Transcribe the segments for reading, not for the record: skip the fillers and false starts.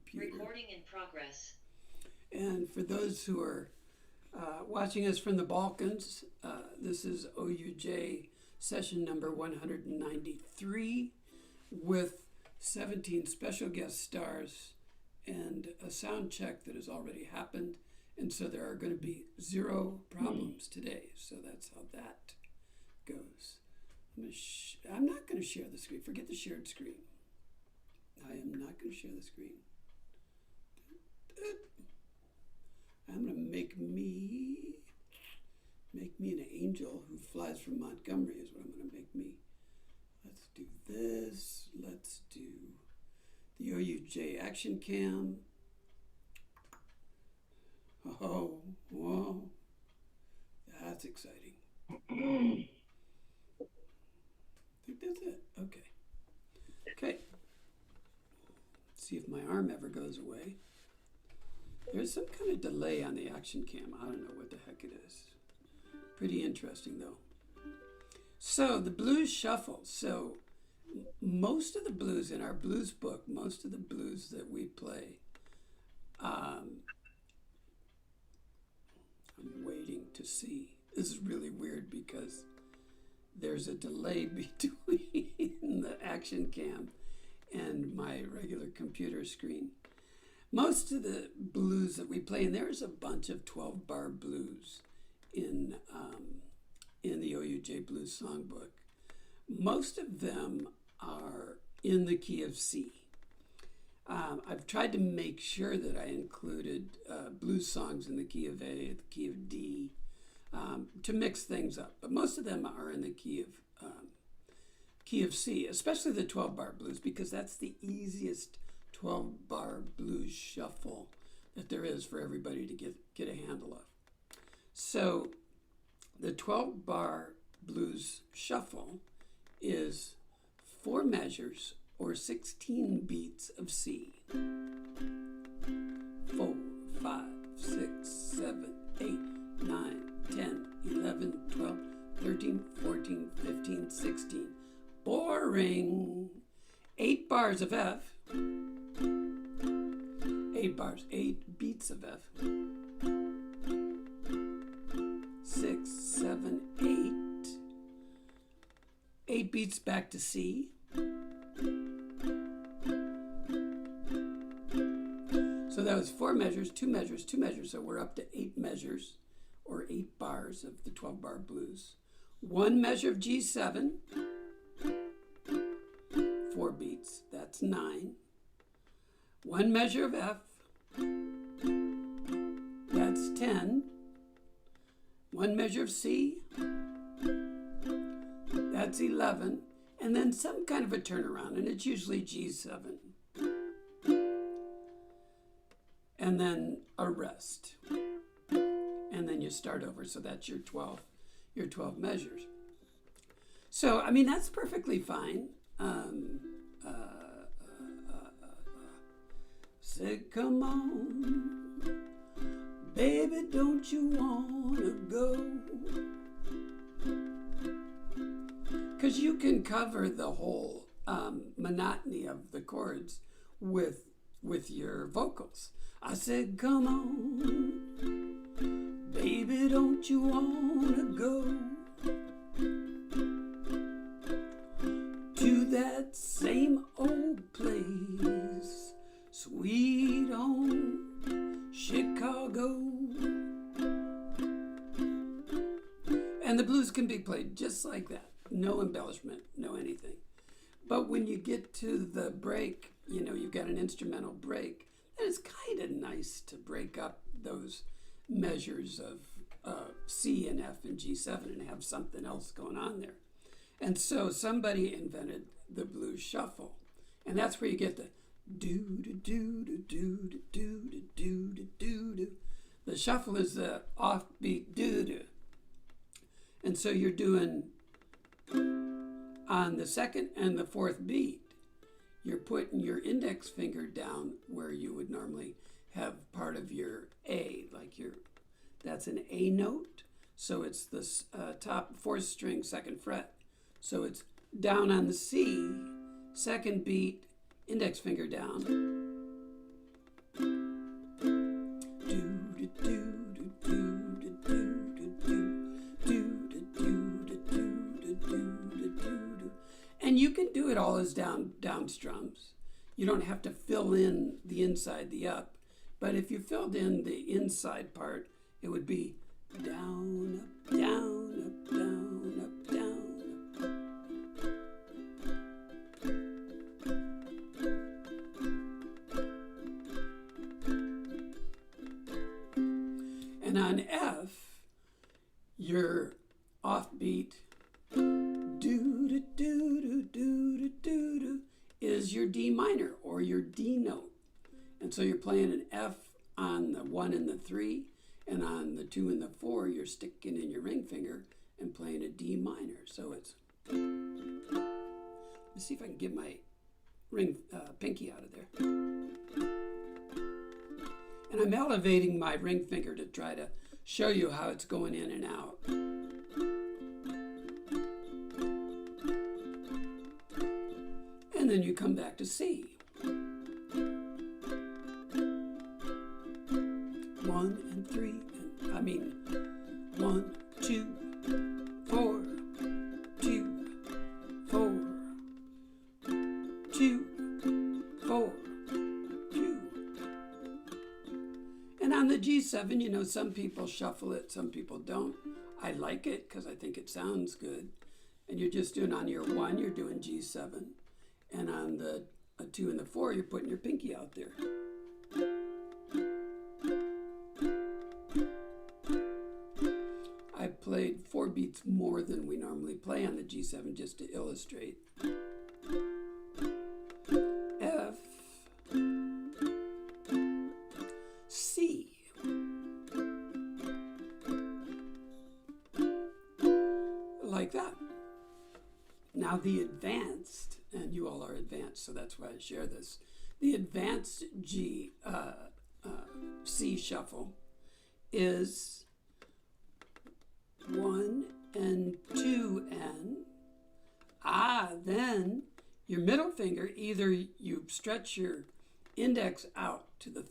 computer. Recording in progress. And for those who are watching us from the Balkans, this is OUJ session number 193 with 17 special guest stars and a sound check that has already happened. And so there are going to be 0 problems today. So that's how that goes. I'm not going to share the screen. Forget the shared screen. I am not going to share the screen. I'm going to make me an angel who flies from Montgomery is what I'm going to make me. Let's do this. Let's do the OUJ action cam. Oh, whoa. That's exciting. I think that's it. Okay. Okay. See if my arm ever goes away. There's some kind of delay on the action cam. I don't know what the heck it is. Pretty interesting though. So the blues shuffle. So most of the blues in our blues book, most of the blues that we play, I'm waiting to see. This is really weird because there's a delay between the action cam and my regular computer screen. Most of the blues that we play, and there's a bunch of 12-bar blues in the OUJ Blues Songbook. Most of them are in the key of C. I've tried to make sure that I included blues songs in the key of A, the key of D, to mix things up. But most of them are in the key of C, especially the 12-bar blues, because that's the easiest 12-bar blues shuffle that there is for everybody to get a handle of. So the 12-bar blues shuffle is 4 measures or 16 beats of C. 4, 5, 6, 7, 8, 9, 10, 11, 12, 13, 14, 15, 16. Boring. 8 bars of F. 8 bars, 8 beats of F. 6, 7, 8. 8 beats back to C. So that was 4 measures, 2 measures, 2 measures. So we're up to 8 measures or 8 bars of the 12-bar blues. 1 measure of G7. 4 beats, that's 9. 1 measure of F, that's 10. 1 measure of C, that's 11. And then some kind of a turnaround, and it's usually G7. And then a rest. And then you start over, so that's your 12 measures. So, I mean, that's perfectly fine. Said, come on, baby, don't you wanna go? 'Cause you can cover the whole monotony of the chords with your vocals. I said, come on, baby, don't you wanna go to that same old place, sweet home Chicago? And the blues can be played just like that. No embellishment, no anything. But when you get to the break, you know, you've got an instrumental break, and it's kind of nice to break up those measures of C and F and G7 and have something else going on there. And so somebody invented the blues shuffle. And that's where you get the do-do-do-do-do-do-do-do-do-do. The shuffle is the offbeat do-do. And so you're doing, on the second and the fourth beat, you're putting your index finger down where you would normally have part of your A, like that's an A note. So it's the top 4th string, 2nd fret. So it's down on the C, 2nd beat, index finger down, those down strums. You don't have to fill in the inside, the up. But if you filled in the inside part, it would be down, up, down, up, down, up, down, up. And on F, your offbeat do-do-do-do-do-do-do is your D minor or your D note. And so you're playing an F on the 1 and the 3, and on the 2 and the 4, you're sticking in your ring finger and playing a D minor. So it's, let's see if I can get my pinky out of there. And I'm elevating my ring finger to try to show you how it's going in and out. And then you come back to C. 1 and 3, and 1, 2, 4, 2, 4, 2, 4, 2. And on the G7, you know, some people shuffle it, some people don't. I like it because I think it sounds good. And you're just doing on your 1, you're doing G7. And on the 2 and the 4, you're putting your pinky out there. I played 4 beats more than we normally play on the G7 just to illustrate. F, C. Like that. Now the advanced, and you all are advanced, so that's why I share this. The advanced C shuffle is 1 and 2 and then your middle finger, either you stretch your index out to the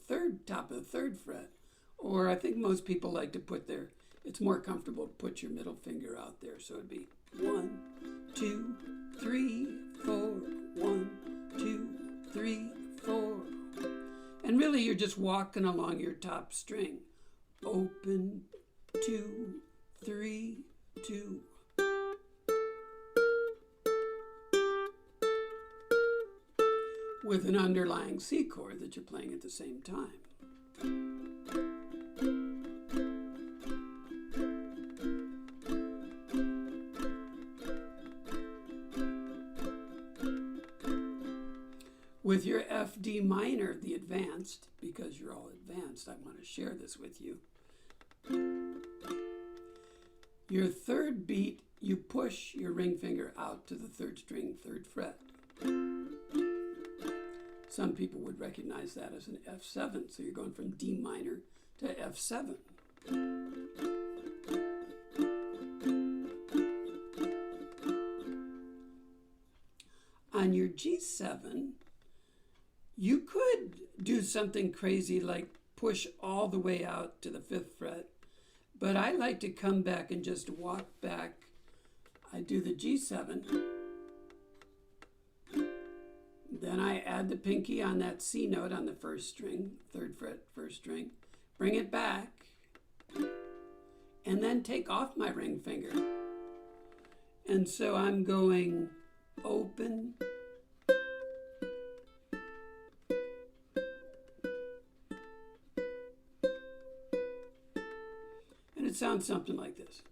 top of the 3rd fret, or I think most people like to put it's more comfortable to put your middle finger out there. So it'd be 1, 2, 3, 4, 1, 2, 3, 4. And really you're just walking along your top string. Open, 2, 3, 2. With an underlying C chord that you're playing at the same time. With your F D minor, the advanced, because you're all advanced, I want to share this with you. Your 3rd beat, you push your ring finger out to the 3rd string, 3rd fret. Some people would recognize that as an F7, so you're going from D minor to F7. On your G7, you could do something crazy like push all the way out to the 5th fret, but I like to come back and just walk back. I do the G7, then I add the pinky on that C note on the 1st string, 3rd fret, 1st string, bring it back, and then take off my ring finger. And so I'm going open, and it sounds something like this.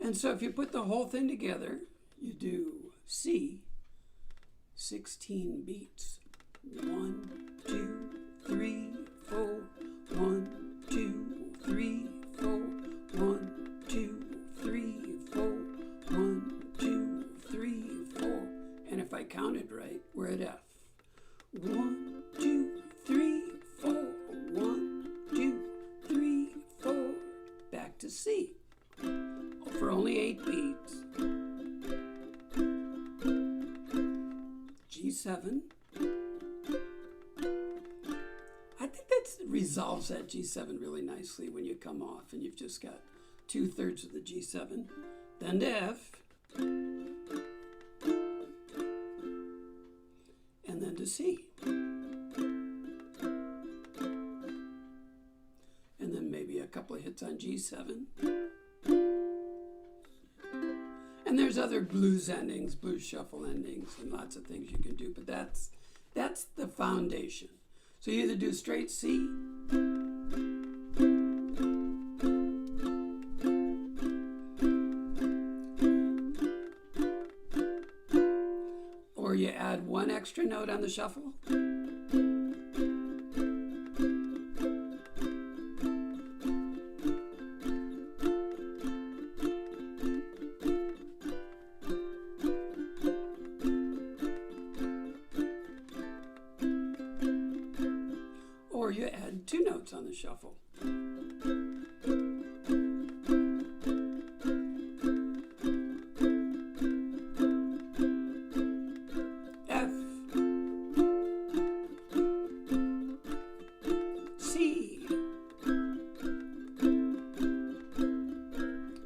And so if you put the whole thing together, you do C, 16 beats. 1, 2, 3, 4, 1, 2, 3, 4, 1, 2, 3, 4, 1, 2, 3, 4. And if I counted right, we're at F. 1, 2, 3, 4, 1, 2, 3, 4. Back to C. For only 8 beats. G7. I think that's resolves that G7 really nicely when you come off and you've just got 2/3 of the G7. Then to F. And then to C. And then maybe a couple of hits on G7. And there's other blues endings, blues shuffle endings, and lots of things you can do, but that's the foundation. So you either do straight C, or you add one extra note on the shuffle, or you add two notes on the shuffle. F, C,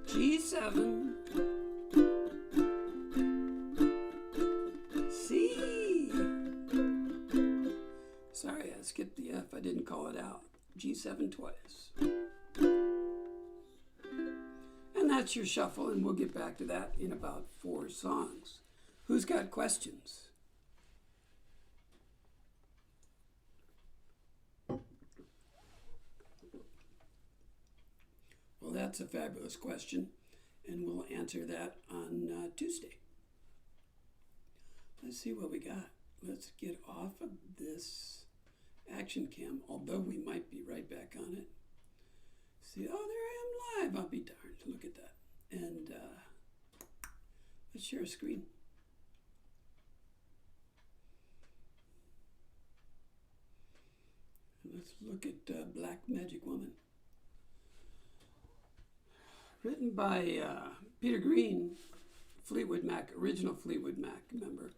G7, C. Sorry, I skipped the F. I didn't call it out. G7 twice. And that's your shuffle, and we'll get back to that in about 4 songs. Who's got questions? Well, that's a fabulous question, and we'll answer that on Tuesday. Let's see what we got. Let's get off of this action cam, although we might be right back on it. See, oh, there I am live. I'll be darned. Look at that. And let's share a screen. Let's look at Black Magic Woman. Written by Peter Green, Fleetwood Mac, original Fleetwood Mac member.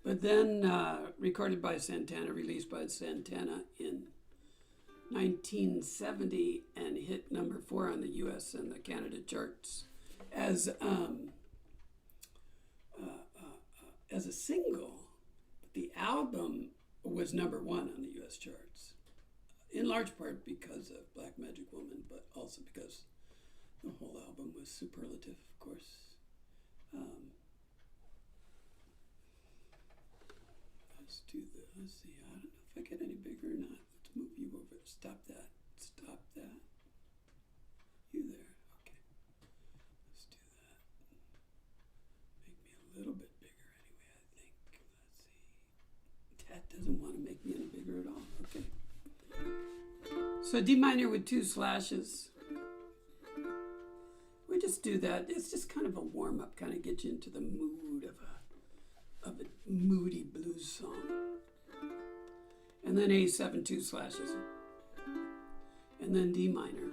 But then recorded by Santana, released by Santana in 1970, and hit number 4 on the US and the Canada charts as a single. The album was number 1 on the US charts, in large part because of Black Magic Woman, but also because the whole album was superlative, of course. Let's see, I don't know if I get any bigger or not. Let's move you over. Stop that. Stop that. You there. Okay. Let's do that. Make me a little bit bigger anyway, I think. Let's see. That doesn't want to make me any bigger at all. Okay. So D minor with 2 slashes. We just do that. It's just kind of a warm-up, kind of get you into the mood of a moody blues song. And then A7, 2 slashes. And then D minor.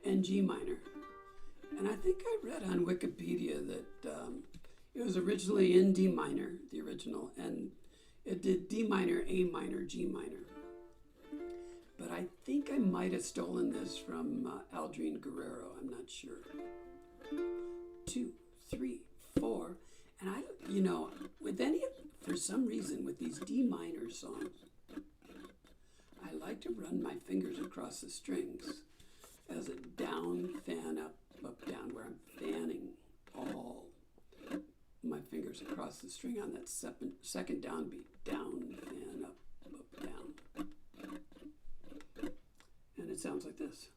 And G minor. And I think I read on Wikipedia that it was originally in D minor, the original, and it did D minor, A minor, G minor. But I think I might have stolen this from Aldrin Guerrero. I'm not sure. 2, 3, 4. And I, with any of, for some reason, with these D minor songs, I like to run my fingers across the strings as a down, fan, up, up, down, where I'm fanning all my fingers across the string on that second downbeat. Down, fan, up, down. And it sounds like this.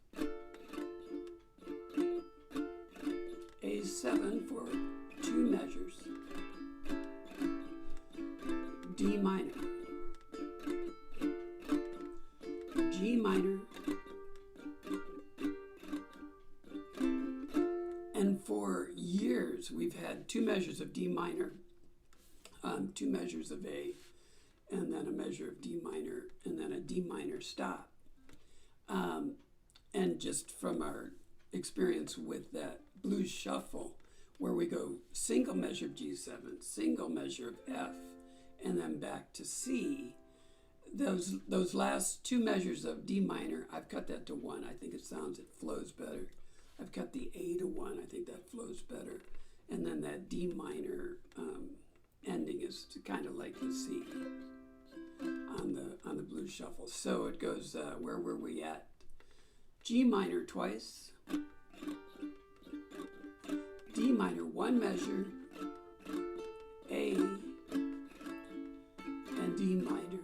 A7 for 2 measures. D minor. G minor. And for years we've had 2 measures of D minor, 2 measures of A, and then a measure of D minor, and then a D minor stop. And just from our experience with that blues shuffle, where we go single measure of G7, single measure of F, and then back to C, those last two measures of D minor, I've cut that to 1. I think it flows better. I've cut the A to 1. I think that flows better. And then that D minor ending is kind of like the C on the blues shuffle. So it goes, where were we at? G minor twice, D minor 1 measure, A, and D minor.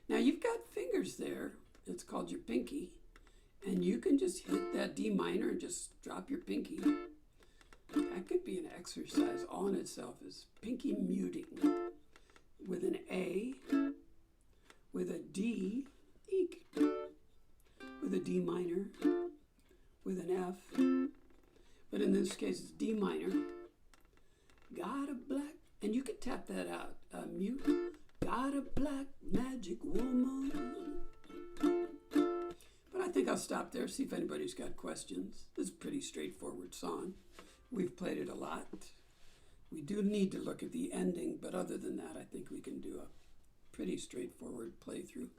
Now you've got fingers there. It's called your pinky. And you can just hit that D minor and just drop your pinky. That could be an exercise all in itself, is pinky muting with an A, with a D, eek, with a D minor, with an F, but in this case it's D minor. Got a black, and you could tap that out, mute. Got a black magic woman. But I think I'll stop there, see if anybody's got questions. This is a pretty straightforward song. We've played it a lot. We do need to look at the ending, but other than that, I think we can do a pretty straightforward playthrough.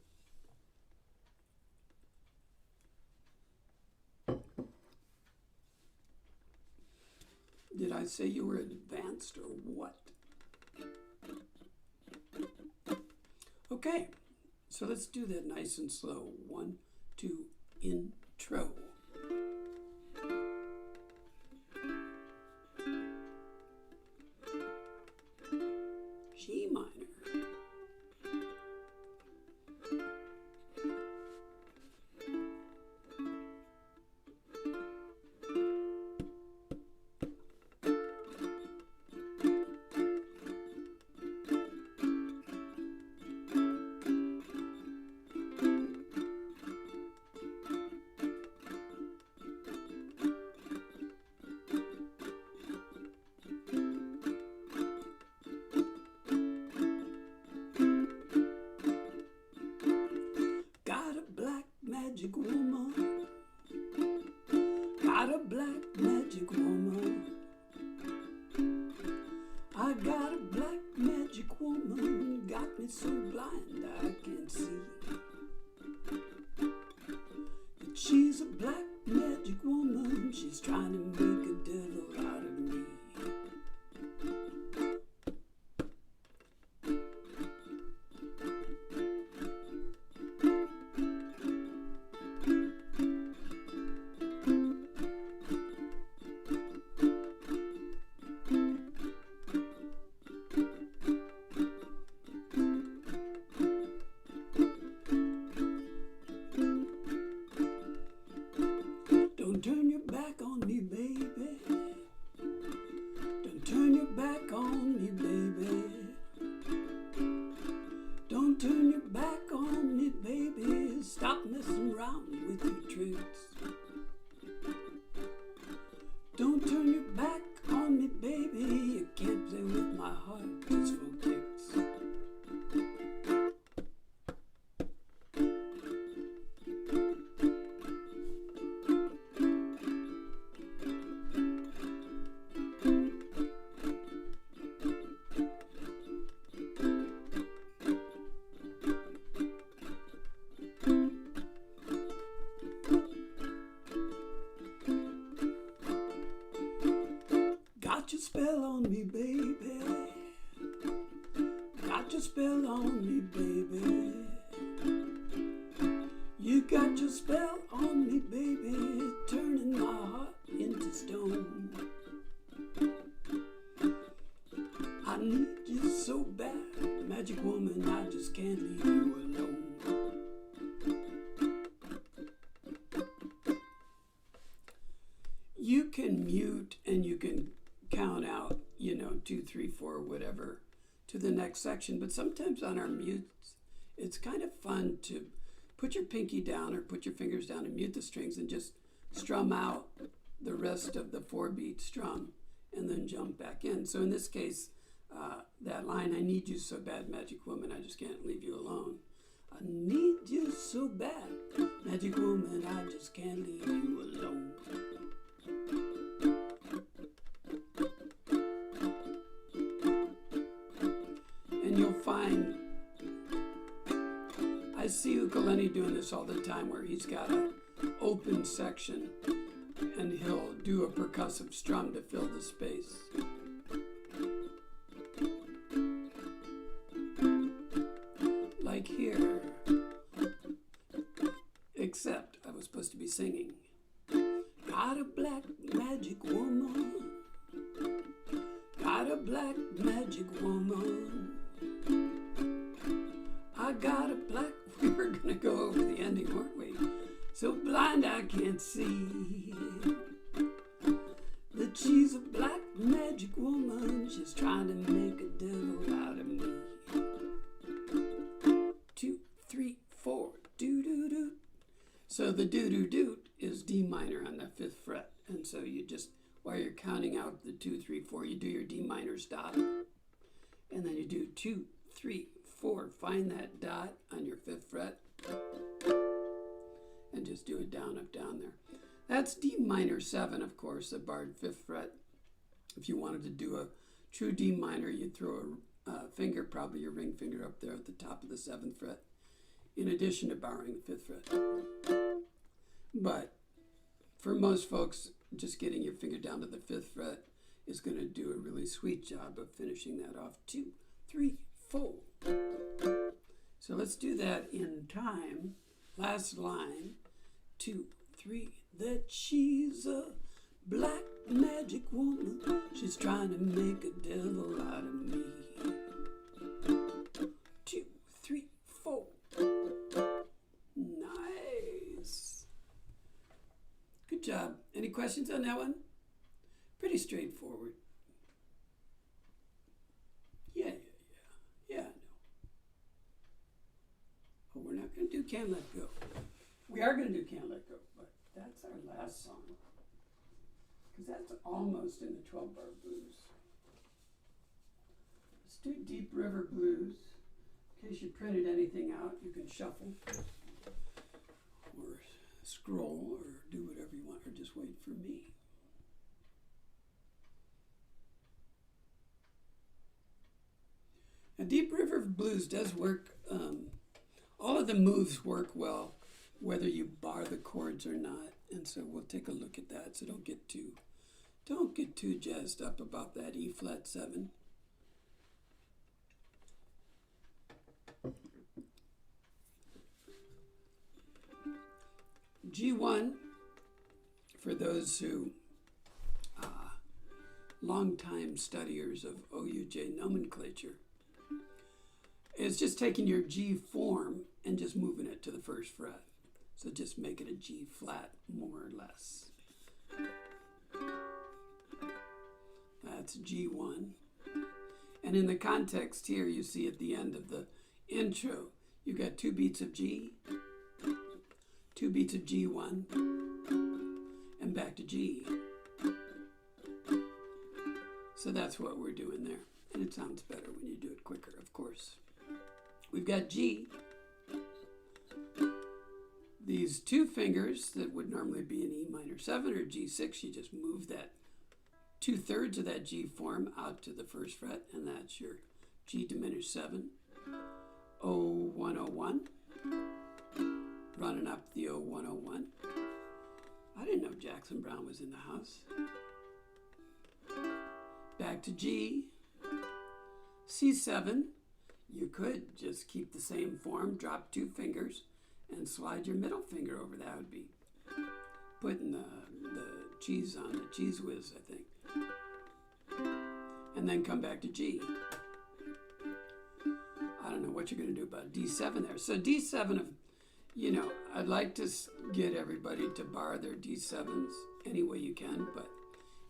Did I say you were advanced or what? Okay, so let's do that nice and slow. 1, 2, intro. G minor. Magic woman, got a black magic woman. I got a black magic woman, got me so blind I can't see. But she's a black magic woman, she's trying to make a devil out of me. Don't turn your back on me, baby. Don't turn your back on me, baby. Don't turn your back on me, baby. Stop messing around with your tricks. Don't turn your back on me, baby. You can't play with my heart just for kicks. Got your spell on me, baby. Got your spell on me, baby. You got your spell on me, baby, turning my heart into stone. I need you so bad, magic woman, I just can't leave you alone. You can mute and you can count out, 2, 3, 4, whatever, to the next section. But sometimes on our mutes, it's kind of fun to put your pinky down or put your fingers down and mute the strings and just strum out the rest of the 4-beat strum and then jump back in. So in this case, that line, I need you so bad, magic woman, I just can't leave you alone. I need you so bad, magic woman, I just can't leave you alone. And you'll find this all the time where he's got an open section and he'll do a percussive strum to fill the space. Like here. Except I was supposed to be singing. Got a black magic woman. Got a black magic woman. I got a black... We were going to go over the ending, weren't we? So blind I can't see that she's a black magic woman. She's trying to make a devil out of me. 2, 3, 4, do-do-do. So the do-do-do is D minor on the 5th fret. And so you just, while you're counting out the 2, 3, 4, you do your D minor stop. And then you do 2, 3, 4. Find that dot on your 5th fret. And just do it down, up, down there. That's D minor 7, of course, the barred 5th fret. If you wanted to do a true D minor, you'd throw a finger, probably your ring finger up there at the top of the 7th fret, in addition to barring the 5th fret. But for most folks, just getting your finger down to the 5th fret is going to do a really sweet job of finishing that off. 2, 3, 4. So let's do that in time. Last line. 2, 3. That she's a black magic woman. She's trying to make a devil out of me. 2, 3, 4. Nice. Good job. Any questions on that one? Pretty straightforward. Yeah, I know. But we're not going to do Can't Let Go. We are going to do Can't Let Go, but that's our last song. Because that's almost in the 12-bar blues. Let's do Deep River Blues. In case you printed anything out, you can shuffle or scroll or do whatever you want, or just wait for me. Now, Deep River Blues does work. All of the moves work well, whether you bar the chords or not. And so we'll take a look at that. So don't get too jazzed up about that E flat 7. G1, for those who longtime studiers of OUJ nomenclature, is just taking your G form and just moving it to the 1st fret. So just make it a G flat, more or less. That's G1. And in the context here, you see at the end of the intro, you got 2 beats of G, 2 beats of G1, and back to G. So that's what we're doing there. And it sounds better when you do it quicker, of course. We've got G. These 2 fingers that would normally be an E minor 7 or G6, you just move that 2/3 of that G form out to the 1st fret, and that's your G diminished 7. O101. Running up the O101. I didn't know Jackson Browne was in the house. Back to G. C7. You could just keep the same form, drop 2 fingers, and slide your middle finger over. That would be putting the cheese on the cheese whiz, I think. And then come back to G. I don't know what you're going to do about D7 there. So D7, I'd like to get everybody to bar their D7s any way you can, but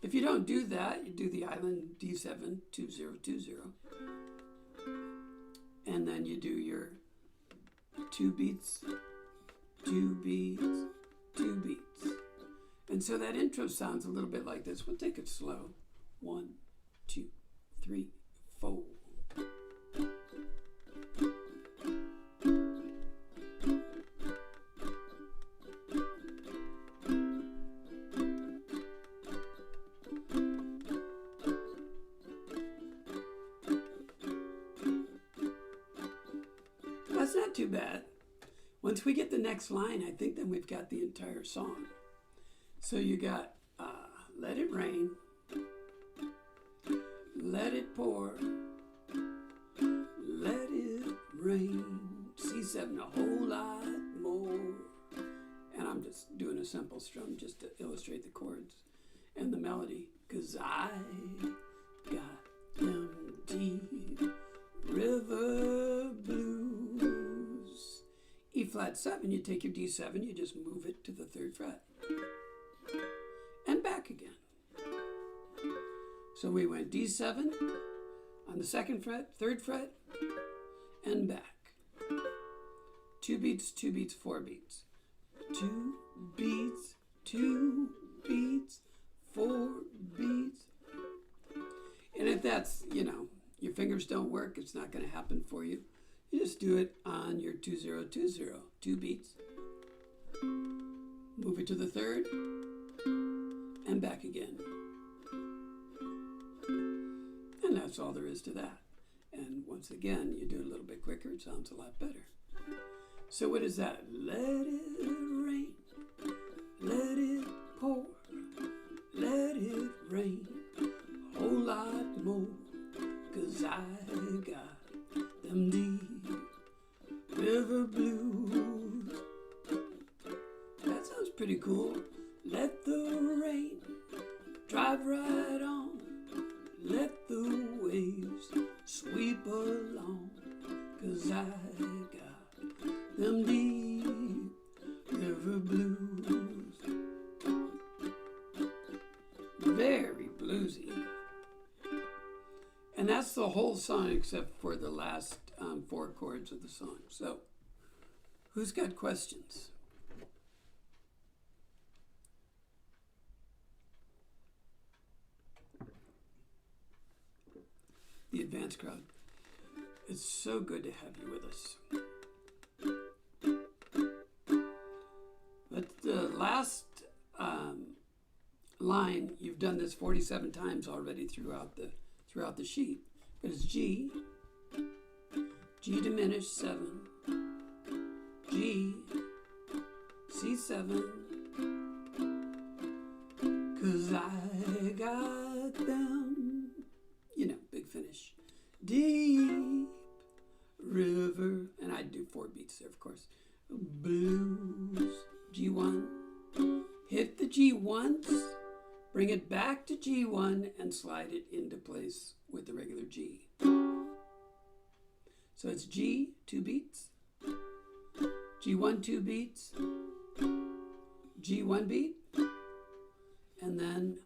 if you don't do that, you do the island D7, 2020. And then you do your 2 beats, 2 beats, 2 beats. And so that intro sounds a little bit like this. We'll take it slow. 1, 2, 3, 4. That's not too bad. Once we get the next line, I think then we've got the entire song. So you got let it rain, let it pour, let it rain, C7 a whole lot more. And I'm just doing a simple strum just to illustrate the chords and the melody. 'Cause I got them deep river blues. E flat 7, you take your D7, you just move it to the 3rd fret. And back again. So we went D7 on the 2nd fret, 3rd fret, and back. 2 beats, 2 beats, 4 beats. 2 beats, 2 beats, 4 beats. And if that's, your fingers don't work, it's not going to happen for you. You just do it on your 2-0-2-0, 2 beats. Move it to the 3rd, and back again. And that's all there is to that. And once again, you do it a little bit quicker, it sounds a lot better. So what is that? Let it rain, let it pour, let it rain, a whole lot more, 'cause I got them deep river blues. That sounds pretty cool. Let the rain drive right on, let the waves sweep along, 'cause I got them deep river blues. Very bluesy. And that's the whole song except for the last 4 chords of the song. So, who's got questions? The advanced crowd. It's so good to have you with us. But the last line, you've done this 47 times already throughout the sheet. But it's G, G diminished 7, G, C7, 'cause I got them, big finish, deep river, and I do 4 beats there, of course, blues, G1, hit the G once, bring it back to G1 and slide it into place with the regular G. So it's G, 2 beats, G1, 2 beats, G, 1 beat, and then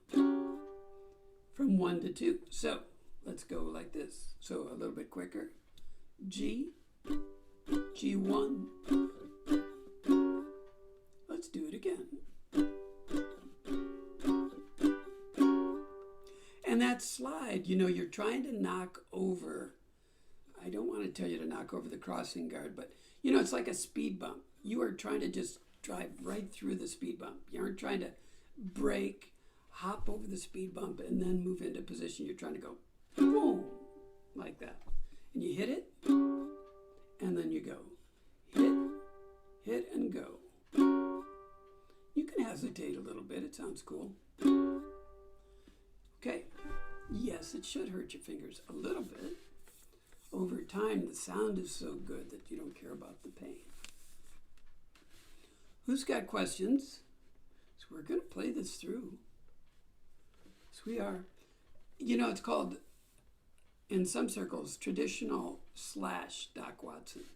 from 1 to 2. So let's go like this. So a little bit quicker. G, G1. Let's do it again. And that slide, you're trying to knock over, I don't want to tell you to knock over the crossing guard, but it's like a speed bump. You are trying to just drive right through the speed bump. You aren't trying to brake, hop over the speed bump, and then move into position. You're trying to go boom, like that. And you hit it, and then you go. Hit, and go. You can hesitate a little bit. It sounds cool. Okay. Yes, it should hurt your fingers a little bit. Over time, the sound is so good that you don't care about the pain. Who's got questions? So we're going to play this through. So we are. It's called, in some circles, traditional / Doc Watson.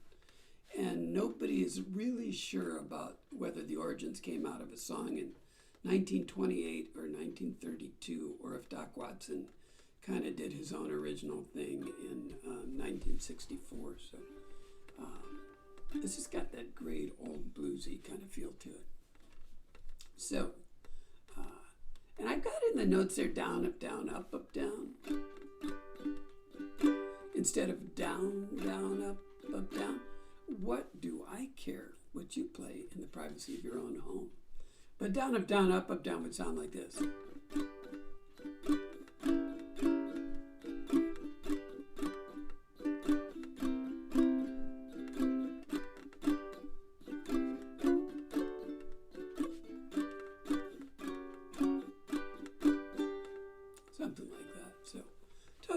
And nobody is really sure about whether the origins came out of a song in 1928 or 1932, or if Doc Watson kind of did his own original thing in 1964. So this has got that great old bluesy kind of feel to it. So, and I've got in the notes there down, up, down, up, down. Instead of down, down, up, down. What do I care what you play in the privacy of your own home? But down, up, down would sound like this.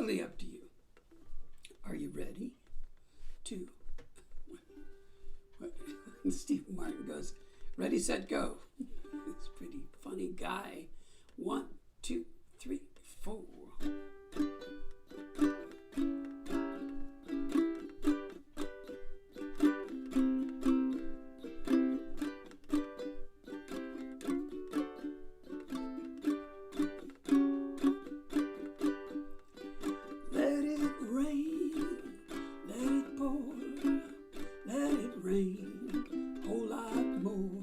totally up to you. Are you ready to? What? Steve Martin goes, ready, set, go. It's a pretty funny guy. 1, 2, 3, 4. Let it rain, let it pour, let it rain, whole lot more,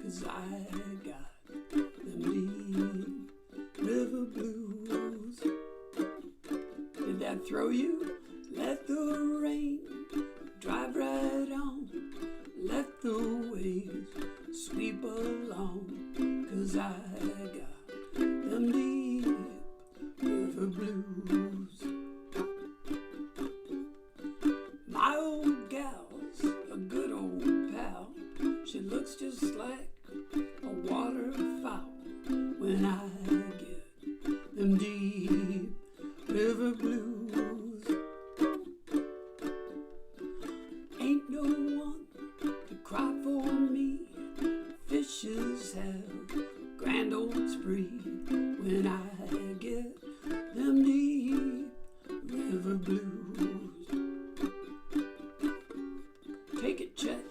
'cause I got them deep river blues. Did that throw you? Let the rain drive right on, let the waves sweep along, 'cause I got them deep river blues. My old gal's a good old pal. She looks just like a waterfowl when I get them deep river blues. Ain't no one to cry for me. Fishes have grand old spree when I get them deep river blues. Take it, Chet.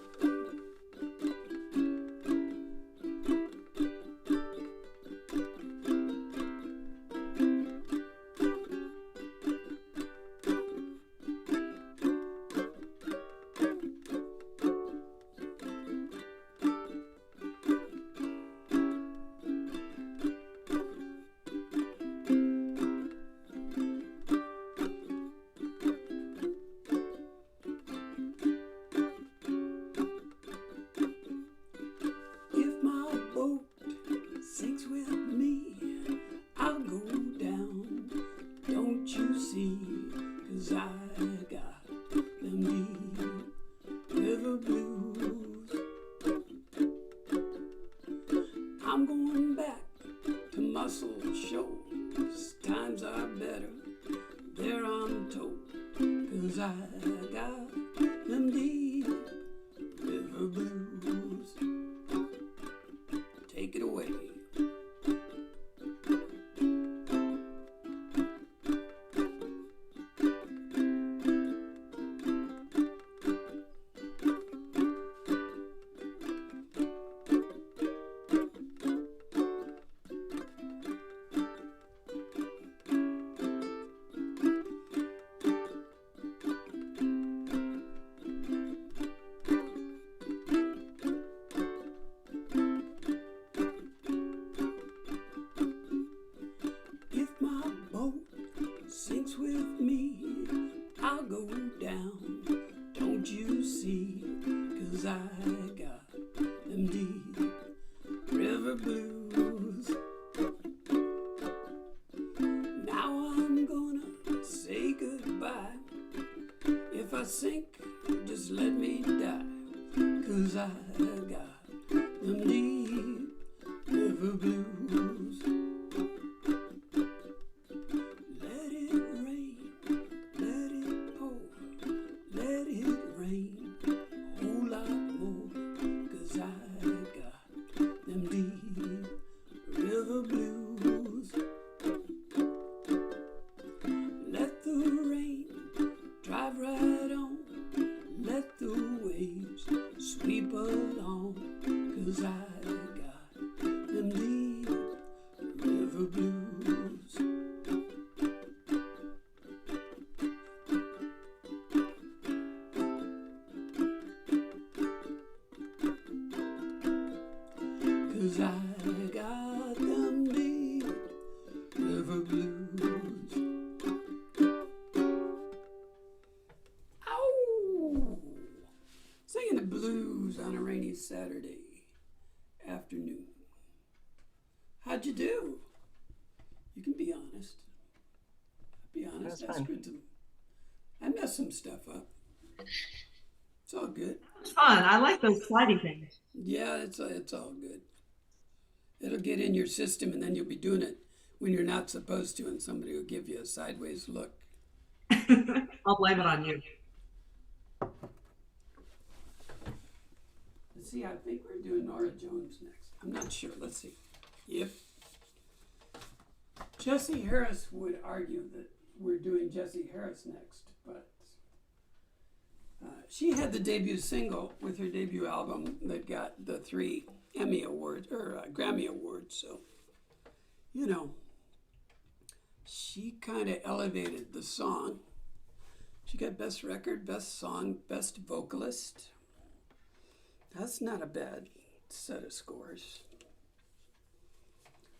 If my boat sinks with me, I'll go down, don't you see? 'Cause I got them deep river blues. I'm going back to Muscle Shoals. Times are better there, I'm told, 'cause I got them deep river blues. Take it away. 'cause I got them deep river blues. Now I'm gonna say goodbye. If I sink, just let me die, 'cause I got them deep river blues. Let it rain, let it pour, let it rain a whole lot more, 'cause I got them deep river blues. Let the rain drive right on, let the waves sweep along, 'cause I got them deep river blues. 'Cause I got them deep river blues. Ow! Singing the blues on a rainy Saturday afternoon. How'd you do? You can be honest. Be honest. That's good too. I messed some stuff up. It's all good. It's fun. I like those slidey things. Yeah, it's all good. It'll get in your system, and then you'll be doing it when you're not supposed to, and somebody will give you a sideways look. I'll blame it on you. Let's see, I think we're doing Nora Jones next. I'm not sure. Let's see. Yep. Jessie Harris would argue that we're doing Jessie Harris next, but she had the debut single with her debut album that got the 3 Emmy Awards, or Grammy Awards, so, you know, she kind of elevated the song. She got Best Record, Best Song, Best Vocalist. That's not a bad set of scores.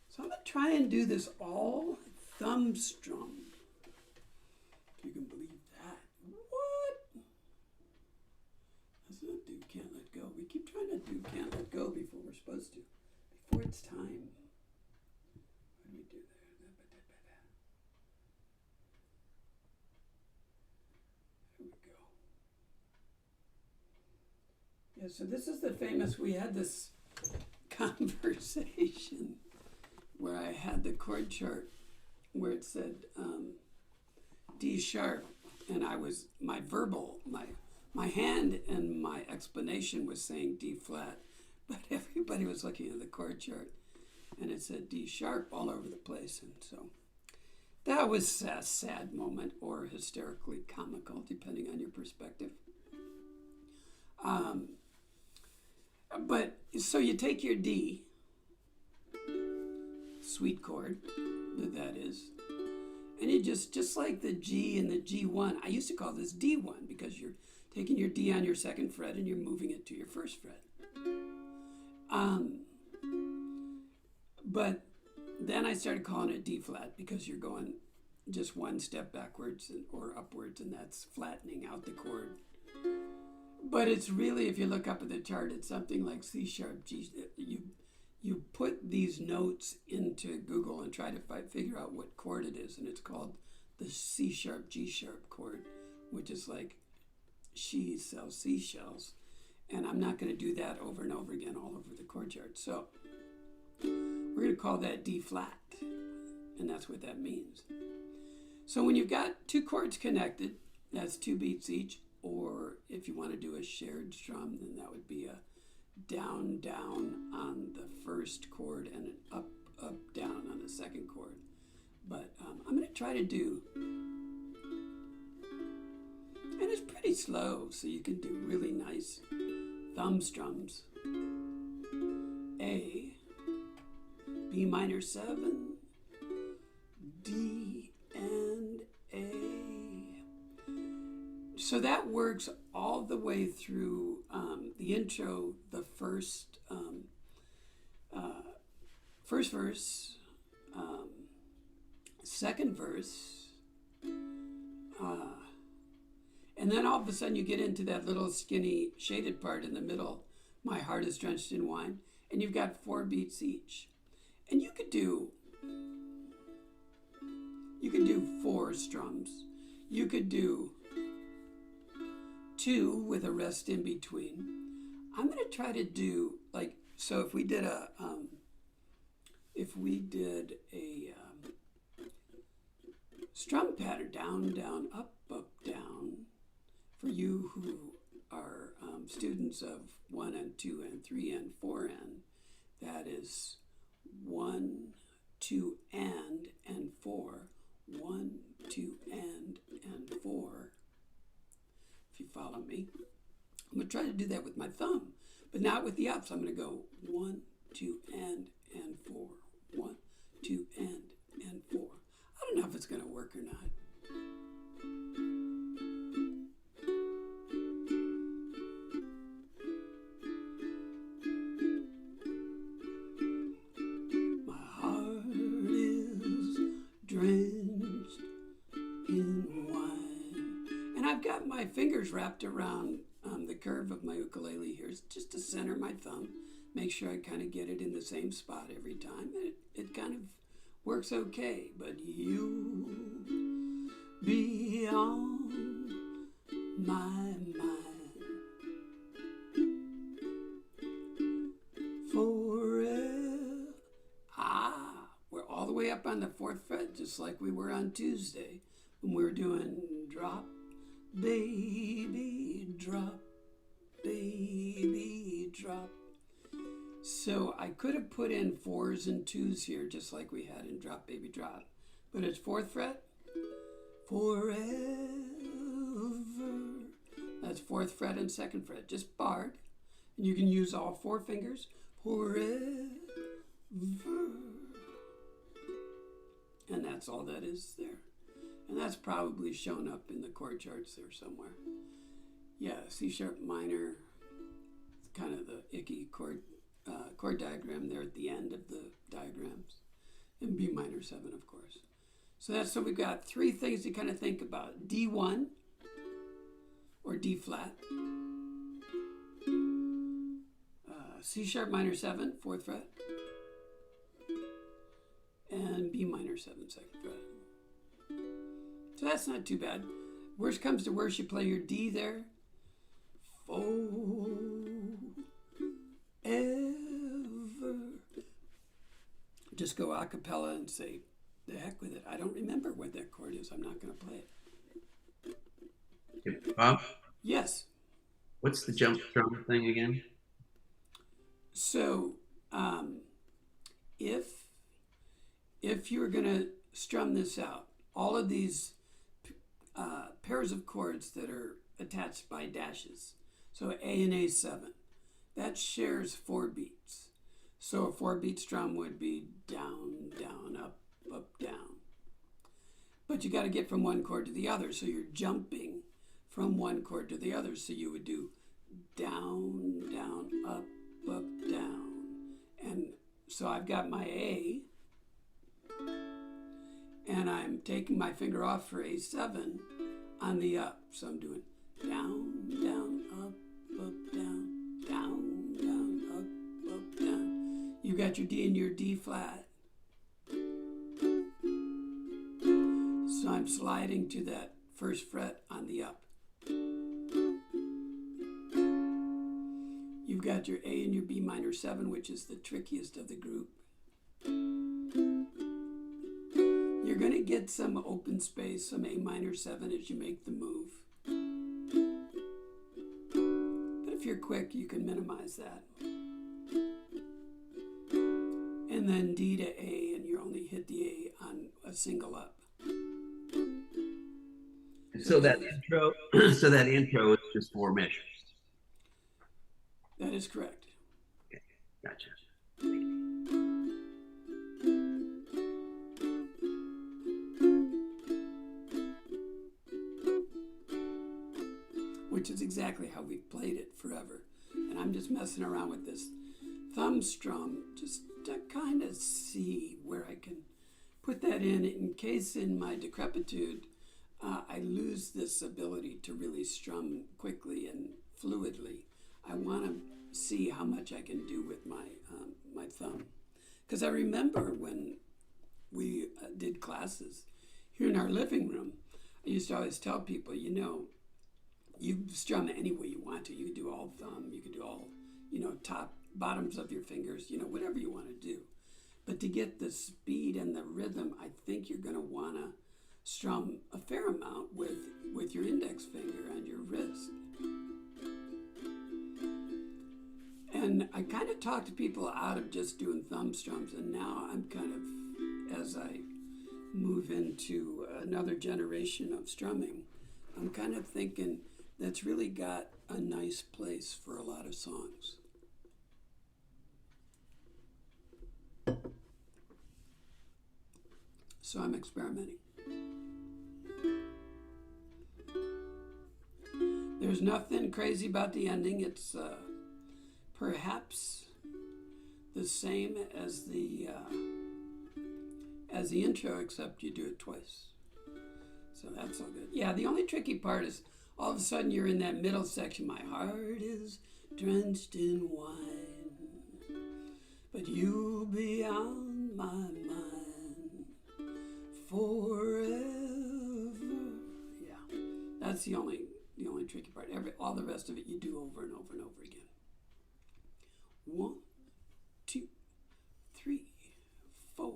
So I'm going to try and do this all thumb strum. If you can believe that. What? Let's not do Can't Let Go. We keep trying to do Can't Let Go before we're supposed to. Before it's time. What do we do there? There we go. Yeah, so this is the famous, we had this conversation where I had the chord chart where it said D sharp, and I was, my hand and my explanation was saying D flat, but everybody was looking at the chord chart and it said D sharp all over the place. And so that was a sad moment, or hysterically comical, depending on your perspective. But so you take your D, sweet chord, that is, and you just like the G and the G1, I used to call this D1 because you're taking your D on your 2nd fret and you're moving it to your 1st fret. But then I started calling it D flat because you're going just one step backwards or upwards, and that's flattening out the chord. But it's really, if you look up at the chart, it's something like C sharp, G. You put these notes into Google and try to figure out what chord it is, and it's called the C sharp, G sharp chord, which is like she sells seashells. And I'm not going to do that over and over again all over the chord chart. So we're going to call that D flat, and that's what that means. So when you've got 2 chords connected, that's 2 beats each, or if you want to do a shared strum, then that would be a down, down on the 1st chord and an up, up, down on the 2nd chord. But I'm going to try to do, and it's pretty slow, so you can do really nice thumb strums. A, B minor 7, D, and A. So that works all the way through the intro, the first verse, 2nd verse, and then all of a sudden you get into that little skinny shaded part in the middle, my heart is drenched in wine, and you've got 4 beats each. And you could do 4 strums. You could do 2 with a rest in between. I'm going to try to do like, so if we did a strum pattern, down, down, up, up, down, for you who are students of 1 and 2 and 3 and 4 and, that is 1, 2, and 4, 1, 2, and 4. If you follow me, I'm going to try to do that with my thumb, but not with the ups. I'm going to go 1, 2, and 4, 1, 2, and 4. I don't know if it's going to work or not. My heart is drenched in wine. And I've got my fingers wrapped around the curve of my ukulele here, just to center my thumb. Make sure I kind of get it in the same spot every time. It kind of works okay, but you be on my mind forever. We're all the way way up on the 4th fret, just like we were on Tuesday when we were doing drop, baby, drop, baby, drop. So I could have put in 4s and 2s here, just like we had in drop, baby, drop. But it's 4th fret, forever. That's 4th fret and 2nd fret, just barred. And you can use all 4 fingers, forever. And that's all that is there. And that's probably shown up in the chord charts there somewhere. Yeah, C sharp minor, kind of the icky chord diagram there at the end of the diagrams. And B minor 7, of course. So that's, so we've got 3 things to kind of think about. D1, or D flat. C sharp minor 7, 4th fret. And B minor 7, 2nd fret. So that's not too bad. Worst comes to worst, you play your D there. Forever. Just go a cappella and say, the heck with it. I don't remember what that chord is. I'm not going to play it. Bob? Yes. What's the jump drum thing again? So, if you're going to strum this out, all of these pairs of chords that are attached by dashes, so A and A7, that shares 4 beats. So a 4-beat strum would be down, down, up, up, down. But you got to get from one chord to the other, so you're jumping from one chord to the other. So you would do down, down, up, down. And so I've got my A, and I'm taking my finger off for A7 on the up. So I'm doing down, down, up, down, down, down, up, down. You got your D and your D flat. So I'm sliding to that 1st fret on the up. You've got your A and your B minor 7, which is the trickiest of the group. You're going to get some open space, some A minor 7 as you make the move. But if you're quick, you can minimize that. And then D to A, and you only hit the A on a single up. So that intro, is just 4 measures. That is correct. Okay, gotcha. Which is exactly how we've played it forever. And I'm just messing around with this thumb strum just to kind of see where I can put that in case in my decrepitude I lose this ability to really strum quickly and fluidly. I want to see how much I can do with my my thumb. Because I remember when we did classes here in our living room, I used to always tell people, you know, you strum any way you want to. You could do all thumb, you could do all, you know, top, bottoms of your fingers, you know, whatever you want to do. But to get the speed and the rhythm, I think you're going to want to strum a fair amount with your index finger and your wrist. And I kind of talk to people out of just doing thumb strums, and now I'm kind of, as I move into another generation of strumming, I'm kind of thinking that's really got a nice place for a lot of songs. So I'm experimenting. There's nothing crazy about the ending. It's perhaps the same as the intro, except you do it twice. So that's all good. Yeah, the only tricky part is all of a sudden you're in that middle section. My heart is drenched in wine, but you'll be on my mind forever. Yeah, that's the only tricky part. All the rest of it you do over and over and over again. 1, 2, 3, 4.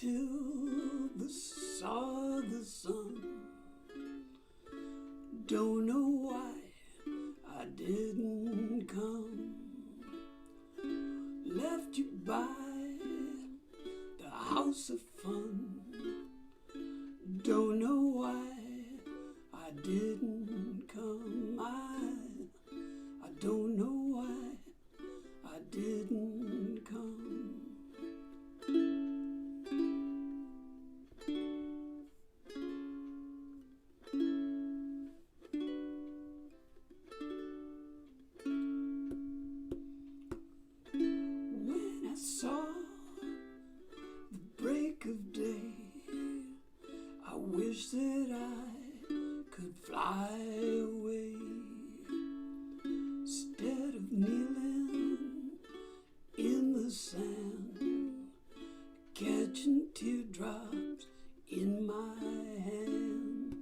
till saw the sun. Don't know why I didn't come. Left you by the house of fun. Don't know why I didn't come. I don't know why I didn't come. When I saw the break of day, I wish that I could fly away. Instead of kneeling in the sand, catching teardrops in my hand.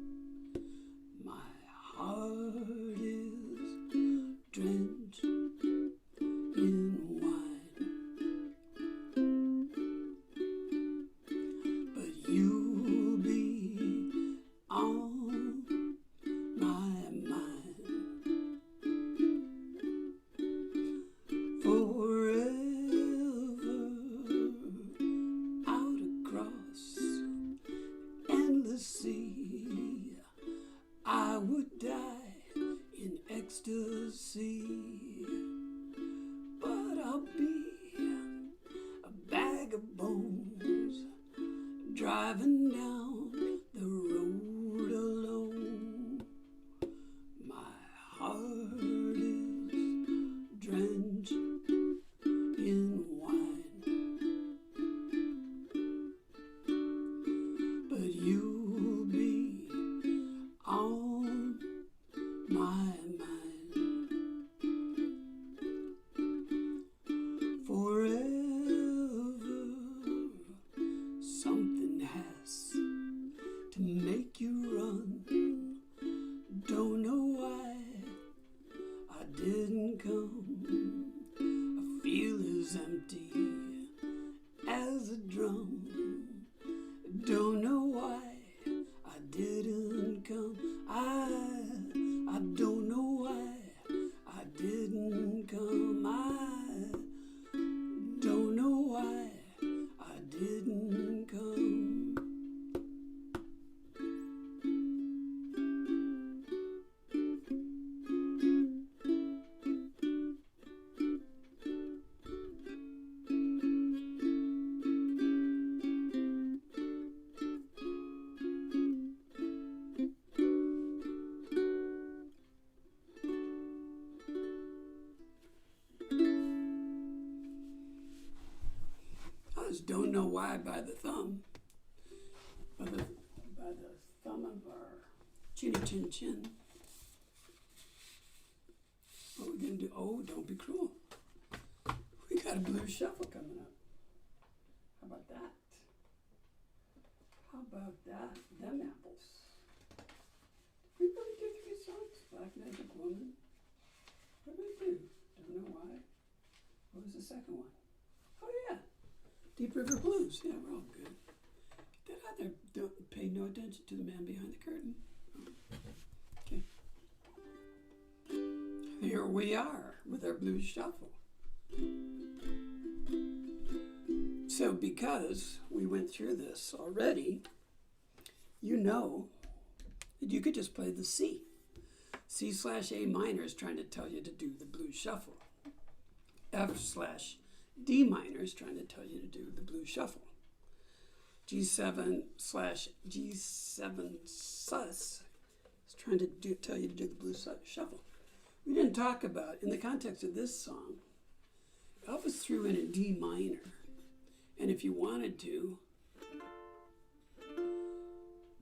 My heart is drenched in wine, but you'll be on my mind forever. Out across endless sea, I would die in ecstasy, but I'll be a bag of bones driving down the road alone. My heart is drenched in wine, but you'll be on my mind forever. Something has to make you run. Don't know why I didn't come. I feel as empty as a drum. Don't know why I didn't come. I don't know why I didn't come. I don't know why I didn't come. I just don't know why by the thumb. By the thumb of our chinny chin chin. What are we gonna do? Oh, don't be cruel. We got a blues shuffle coming up. How about that? How about that? Them apples. We really did 3 songs. Black Magic Woman. What did we do? Don't know why. What was the second one? Oh yeah. Deep River Blues. Yeah, we're all good. Get that out there. Don't pay no attention to the man behind the curtain. Okay. Here we are with our blues shuffle. So because we went through this already, you know that you could just play the C. C/A minor is trying to tell you to do the blues shuffle. F/D minor is trying to tell you to do the blues shuffle. G7/G7 sus is trying to tell you to do the blues shuffle. We didn't talk about, in the context of this song, Elvis threw in a D minor. And if you wanted to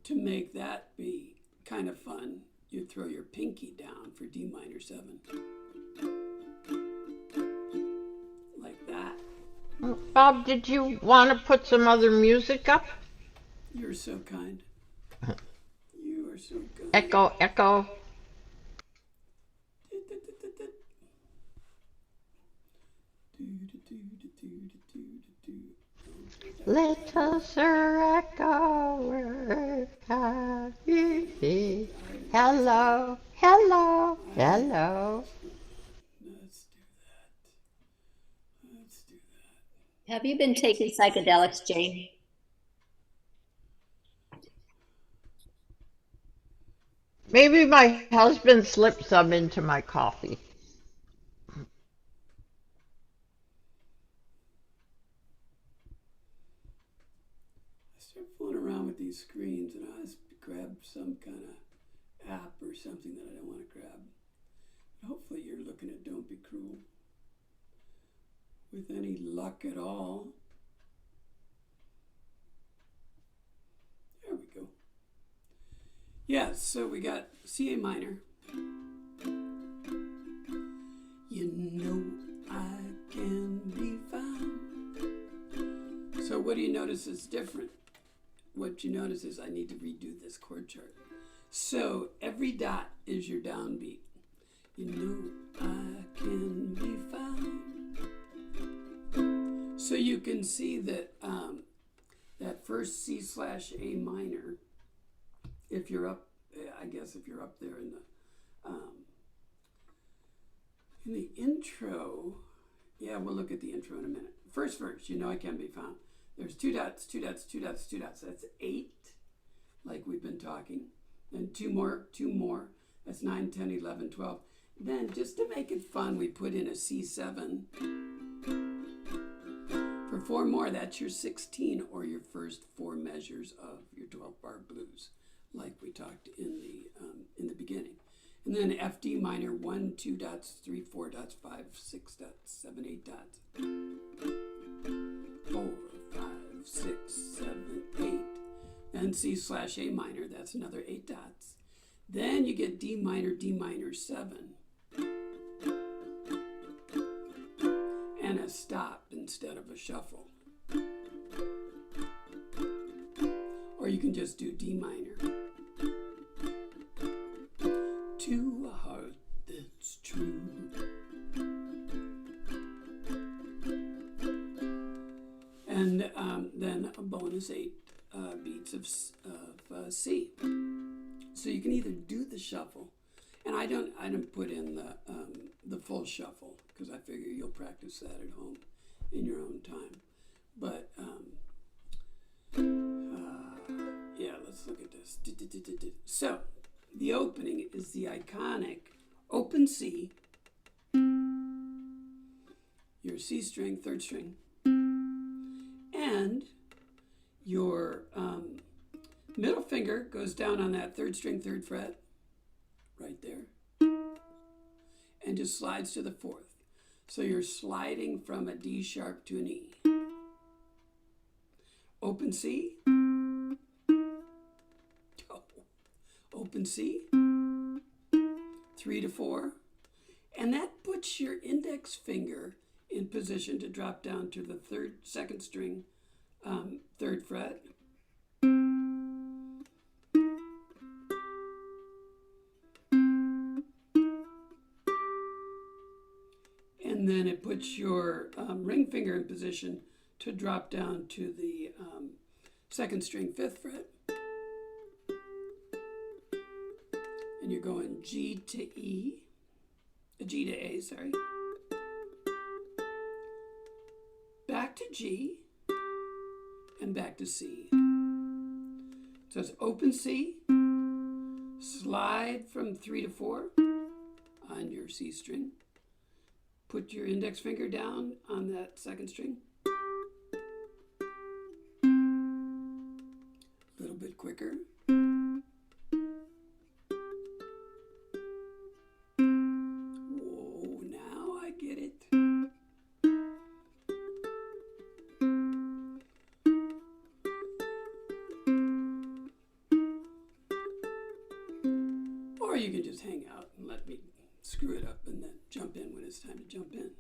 make that be kind of fun, you'd throw your pinky down for D minor 7. Like that. Bob, did you want to put some other music up? You're so kind. You are so kind. Echo, echo. Little Sir Echo, where have you been? Hello, hello, hello. Let's do that. Let's do that. Have you been taking psychedelics, Jane? Maybe my husband slipped some into my coffee. I start fooling around with these screens and I just grab some kind of app or something that I don't want to grab. But hopefully you're looking at Don't Be Cruel. With any luck at all. There we go. Yeah, so we got C A minor. You know I can be found. So what do you notice is different? What you notice is I need to redo this chord chart. So every dot is your downbeat. You know I can be found. So you can see that that first C/A minor, if you're up, I guess if you're up there in the intro, yeah, we'll look at the intro in a minute. First verse, you know I can be found. There's two dots, two dots, two dots, two dots. That's 8, like we've been talking. Then two more. That's 9, 10, 11, 12. Then, just to make it fun, we put in a C7. For 4 more, that's your 16, or your first 4 measures of your 12-bar blues, like we talked in the beginning. And then F D minor, 1, 2 dots, 3, 4 dots, 5, 6 dots, 7, 8 dots. 4, 5, 6, 7, 8. Then C/A minor, that's another 8 dots. Then you get D minor 7. And a stop instead of a shuffle. Or you can just do D minor. To a heart that's true. And then a bonus 8 beats of C. So you can either do the shuffle, and I don't put in the full shuffle because I figure you'll practice that at home in your own time. But yeah, let's look at this. So the opening is the iconic open C, your C string, 3rd string, and your middle finger goes down on that 3rd string, 3rd fret, right there, and just slides to the 4th. So you're sliding from a D sharp to an E. Open C. Oh. Open C. 3 to 4. And that puts your index finger in position to drop down to the 2nd string, 3rd fret. And then it puts your ring finger in position to drop down to the 2nd string, 5th fret. And you're going G to E, G to A, sorry. Back to G, and back to C. So it's open C, slide from 3 to 4 on your C string. Put your index finger down on that 2nd string. A little bit quicker. Whoa, now I get it. Or you can just hang out and let me screw it up and then jump in when it's time to jump in.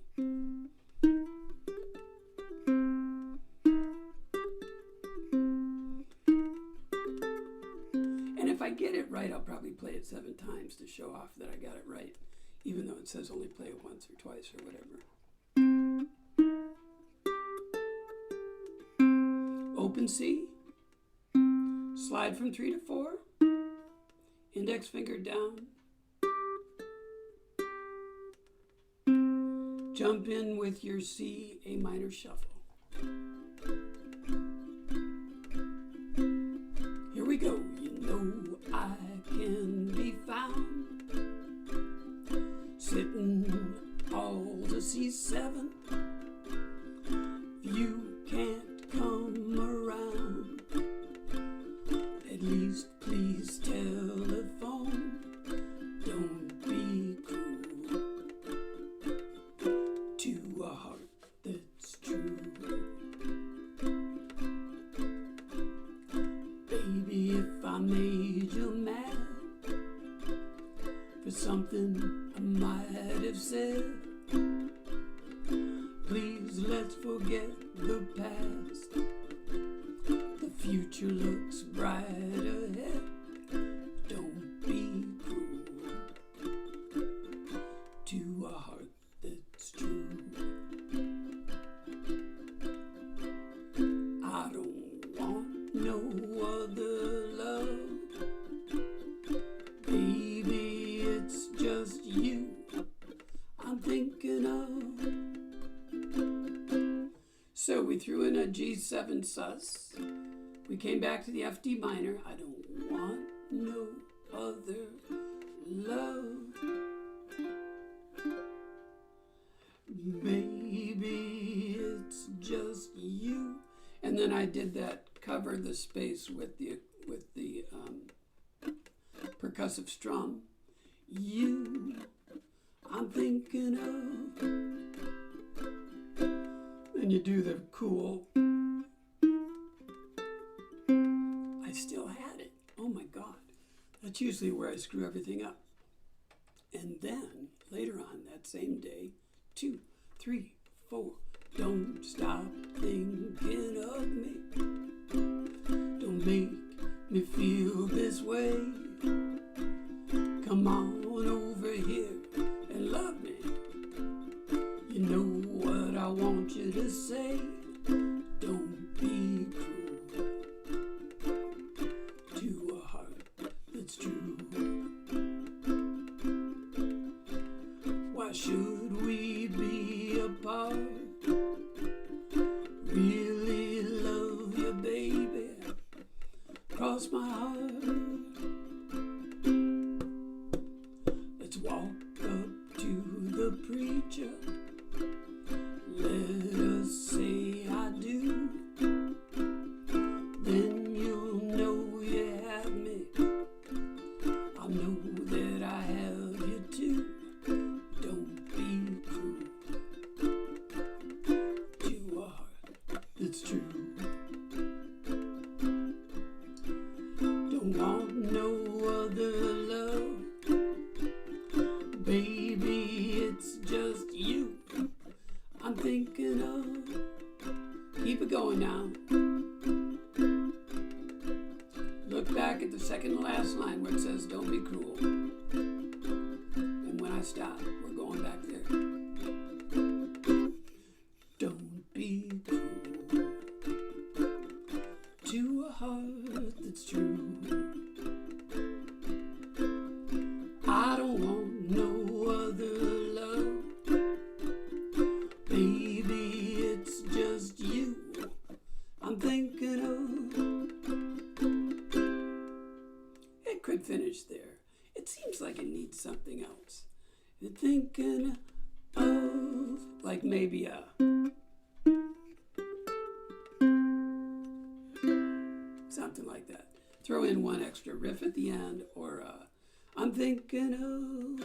And if I get it right, I'll probably play it 7 times to show off that I got it right, even though it says only play it once or twice or whatever. Open C, slide from 3 to 4, index finger down, jump in with your C, A minor shuffle. Here we go. You know I can be found sitting all to C7. You can't come around. At least please telephone. Don't be cruel to a heart that's true. Baby, if I made you mad for something I might have said, please let's forget the past. The future looks bright ahead. Don't be cruel to a heart that's true. I don't want no other love. Baby, it's just you I'm thinking of. So we threw in a G7 sus. We came back to the F D minor. I don't want no other love. Baby, it's just you. And then I did that, cover the space with the percussive strum. You, I'm thinking of. And you do the cool. I still had it. Oh my God. That's usually where I screw everything up. And then later on that same day, 2, 3, 4. Don't stop thinking of me. Don't make me feel this way. Come on over here and love me. You know what I want you to say. Don't be cruel to a heart that's true. Why should we be apart? Really love you, baby. Cross my heart. Let's walk up to the preacher. Let us say I do. Then you'll know you have me. I'll know that I have you too. Don't be cruel to a heart that's true. Don't want no other love. Baby, it's just you I'm thinking of. Keep it going now. Look back at the second to last line where it says don't be cruel. And when I stop, we're going back there. Don't be cruel to a heart that's true. I don't want no other love. Baby, it's just you I'm thinking of. It could finish there. It seems like it needs something else. You're thinking of, like maybe a something like that. Throw in one extra riff at the end, or I'm thinking of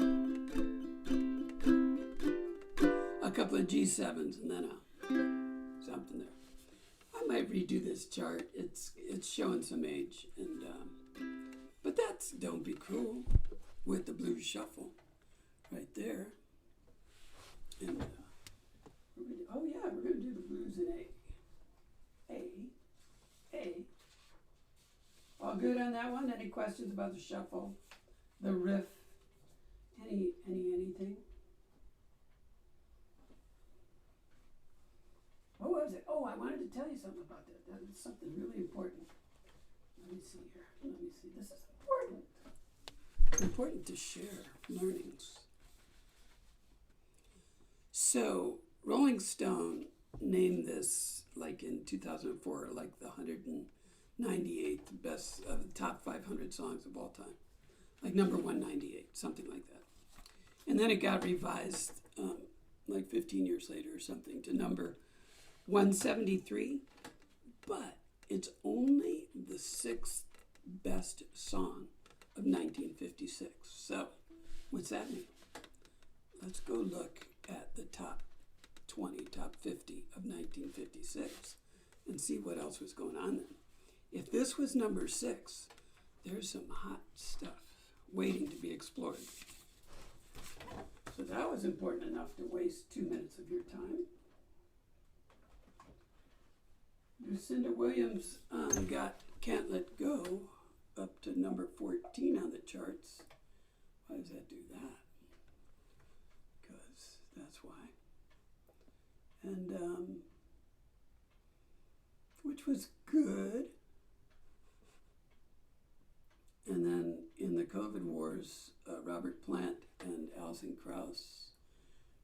a couple of G7s and then something there. I might redo this chart. It's showing some age, and but that's Don't Be Cruel with the blues shuffle right there. And we're gonna do the blues in A. All good on that one? Any questions about the shuffle, the riff, anything? What was it? Oh, I wanted to tell you something about that. That is something really important. Let me see here. Let me see. This is important. It's important to share learnings. So, Rolling Stone named this, like in 2004, like the 198th best of the top 500 songs of all time. Like number 198, something like that. And then it got revised like 15 years later or something to number 173, but it's only the sixth best song of 1956. So, what's that mean? Let's go look at the top 20, top 50 of 1956 and see what else was going on then. If this was number 6, there's some hot stuff waiting to be explored. So that was important enough to waste 2 minutes of your time. Lucinda Williams got Can't Let Go up to number 14 on the charts. Why does that do that? Because that's why. And, which was good. And then in the COVID wars, Robert Plant and Alison Krauss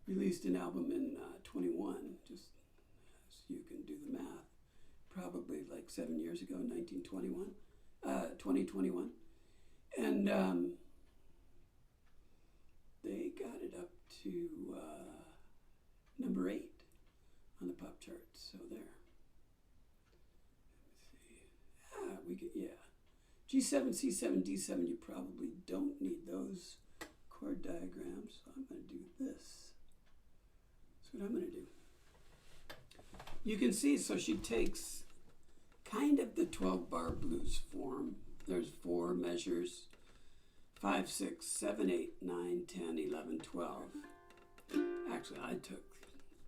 released an album in 21, just so you can do the math, probably like 7 years ago, 2021. And they got it up to number 8 on the pop charts. So there. Let me see. G7, C7, D7, you probably don't need those chord diagrams. So I'm going to do this. That's what I'm going to do. You can see, so she takes kind of the 12-bar blues form. There's 4 measures, 5, 6, 7, 8, 9, 10, 11, 12. Actually, I took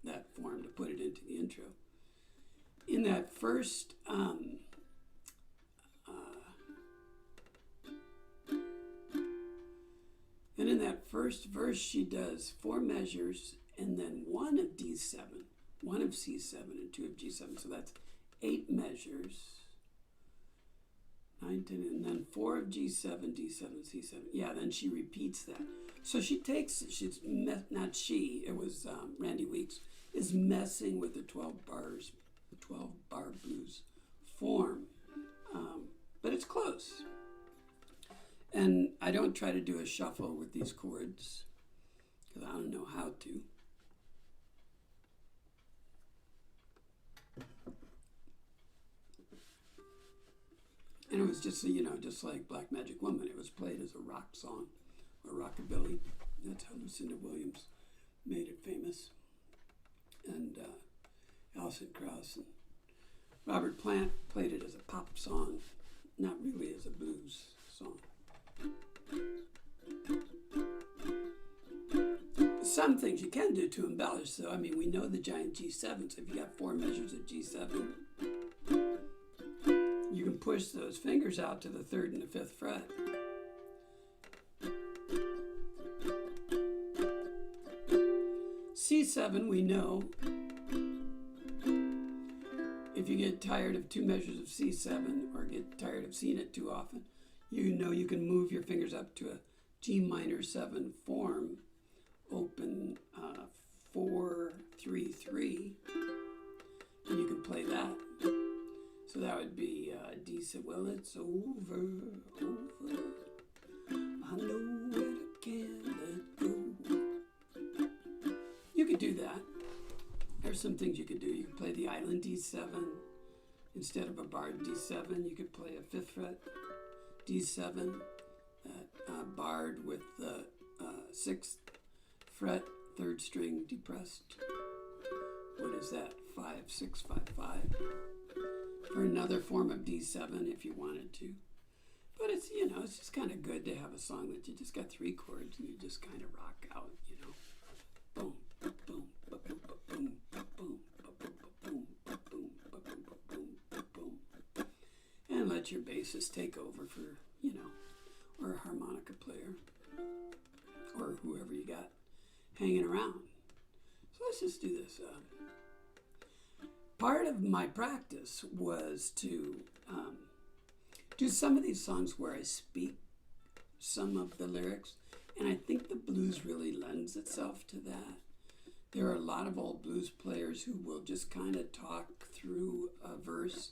that form to put it into the intro. In that first and in that first verse, she does 4 measures and then 1 of D7, 1 of C7, and 2 of G7. So that's 8 measures, 9, 10, and then 4 of G7, D7, C7. Yeah, then she repeats that. So she takes, not she, it was Randy Weeks, is messing with the 12 bars, the 12-bar blues form. But it's close. And I don't try to do a shuffle with these chords because I don't know how to. And it was just, just like Black Magic Woman. It was played as a rock song or rockabilly. That's how Lucinda Williams made it famous. And Alison Krauss and Robert Plant played it as a pop song, not really as a blues song. Some things you can do to embellish, though. I mean, we know the giant G7, so if you got 4 measures of G7, you can push those fingers out to the 3rd and the 5th fret. C7, we know, if you get tired of 2 measures of C7 or get tired of seeing it too often, you know you can move your fingers up to a G minor 7 form, open 4, 3, 3, and you can play that. So that would be D7. Well, it's over. I know where I can't let go. You could do that. There's some things you could do. You can play the island D7 instead of a barred D7. You could play a 5th fret D7, that barred with the 6th fret, 3rd string depressed. What is that? 5, 6, 5, 5. For another form of D7 if you wanted to. But it's, it's just kind of good to have a song that you just got 3 chords and you just kind of rock out, Boom, boom, boom, boom, boom, boom, boom, boom, boom, boom. And let your bassist take over for, or a harmonica player, or whoever you got hanging around. So let's just do this. part of my practice was to do some of these songs where I speak some of the lyrics, and I think the blues really lends itself to that. There are a lot of old blues players who will just kind of talk through a verse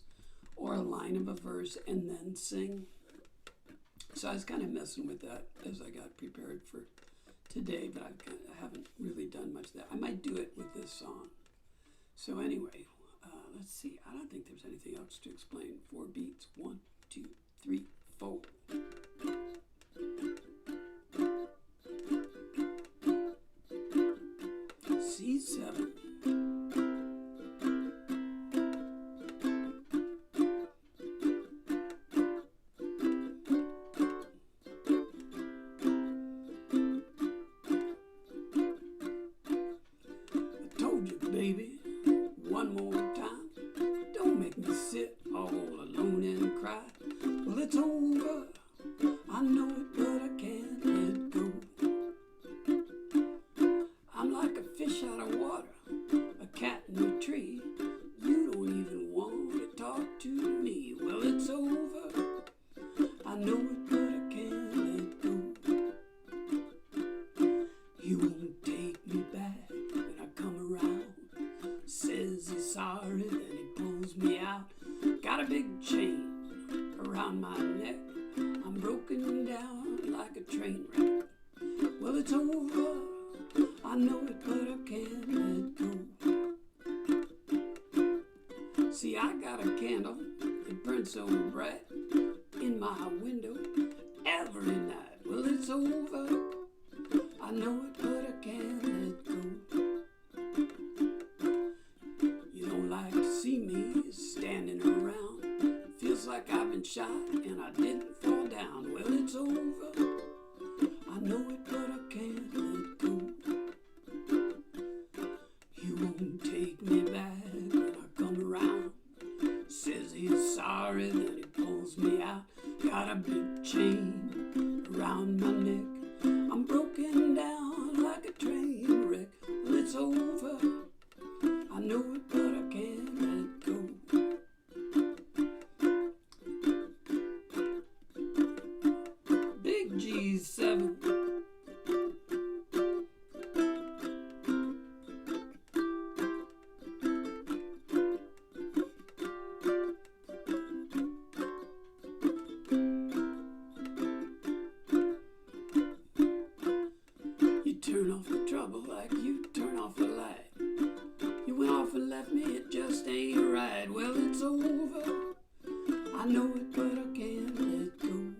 or a line of a verse and then sing. So I was kind of messing with that as I got prepared for today, but I haven't really done much of that. I might do it with this song. So anyway, let's see. I don't think there's anything else to explain. 4 beats. 1, 2, 3, 4. C7. I told you, baby, one more time. Don't make me sit all alone and cry. Well, it's over. I know it, but I can't let go. I'm like a fish out of water, a cat in a tree. You don't even want to talk to me. Well, it's over. I know it, but I can't let go. He won't take me back when I come around. Says he's sorry, then he pulls me out. Got a big chain around my neck. I'm broken down like a train wreck. Well, it's over. I know it, but I can't let go. See, I got a candle. It burns so bright in my window every night. Well, it's over. I know it, but I can't let go. You don't like to see me standing around. Feels like I've been shot and I didn't fall down. Well, it's over. I know it, but I can't let go. He won't take me back when I come around. Says he's sorry, then he pulls me out. Got a big chain around my neck. I'm broken down like a train wreck. Well, it's over. I know it, but I can't let go. Big G7. You turn off the trouble like you turn off the light. You went off and left me, it just ain't right. Well, it's over. I know it, but I can't let go.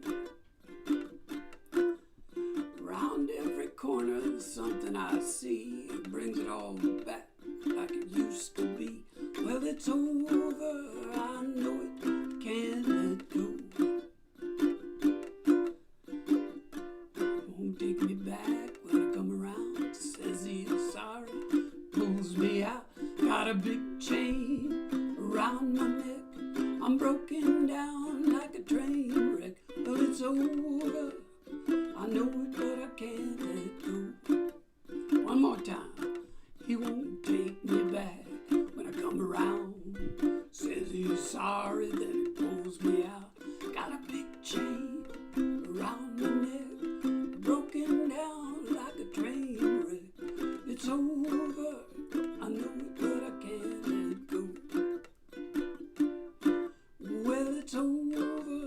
Round every corner, there's something I see. It brings it all back like it used to be. Well, it's over. I know it, can't let go. Won't take me back when I come around. Says he's sorry, pulls me out. Got a big chain around my neck. I'm broken down like a train wreck. Well, it's over. I know it, but I can't let go. One more time. He won't take me back when I come around. Says he's sorry, then he pulls me out. Got a big chain around my neck. Broken down like a train wreck. It's over. I know it, but I can't let go. Well, it's over.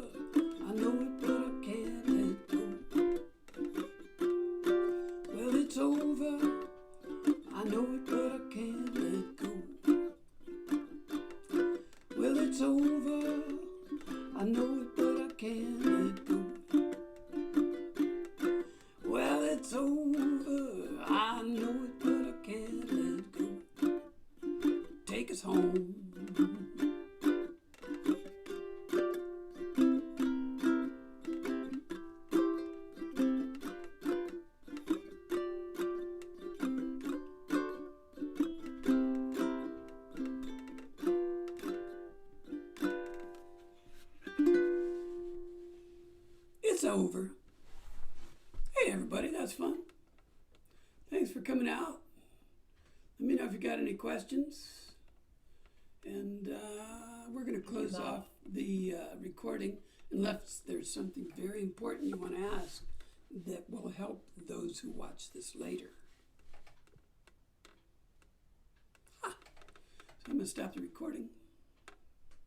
I know it, but I can't let go. Well, it's over. I know it, but I can't let go. Well, it's over. I know it, but I can't let go. Well, it's over. I know it, but I can't let go. Take us home. It's over. Hey everybody, that's fun. Thanks for coming out. Let me know if you got any questions. And we're going to close off the recording unless there's something very important you want to ask that will help those who watch this later. So I'm going to stop the recording.